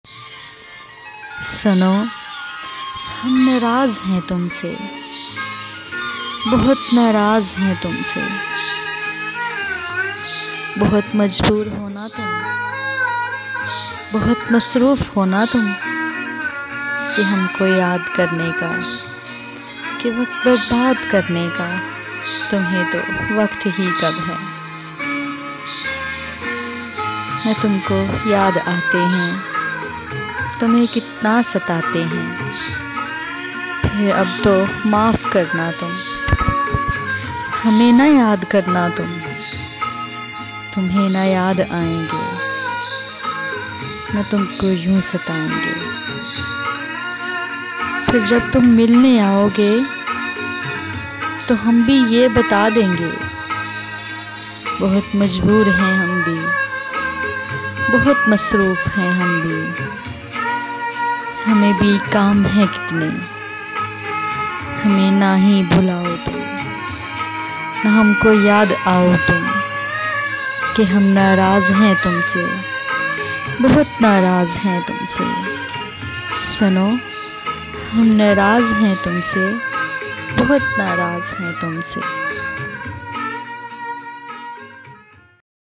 सुनो, हम नाराज हैं तुमसे, बहुत नाराज हैं तुमसे। बहुत मजबूर होना तुम, बहुत मसरूफ़ होना तुम, कि हमको याद करने का, कि वक्त बर्बाद करने का तुम्हें तो वक्त ही कब है। न तुमको याद आते हैं, तुम्हें कितना सताते हैं। फिर अब तो माफ़ करना तुम, हमें ना याद करना तुम, तुम्हें ना याद आएंगे, न तुमको यूं सताएंगे। फिर जब तुम मिलने आओगे तो हम भी ये बता देंगे, बहुत मजबूर हैं हम भी, बहुत मसरूफ़ हैं हम भी, हमें भी काम है कितने। हमें ना ही भुलाओ तुम, ना हमको याद आओ तुम, कि हम नाराज़ हैं तुमसे, बहुत नाराज़ हैं तुमसे। सुनो, हम नाराज़ हैं तुमसे, बहुत नाराज़ हैं तुमसे।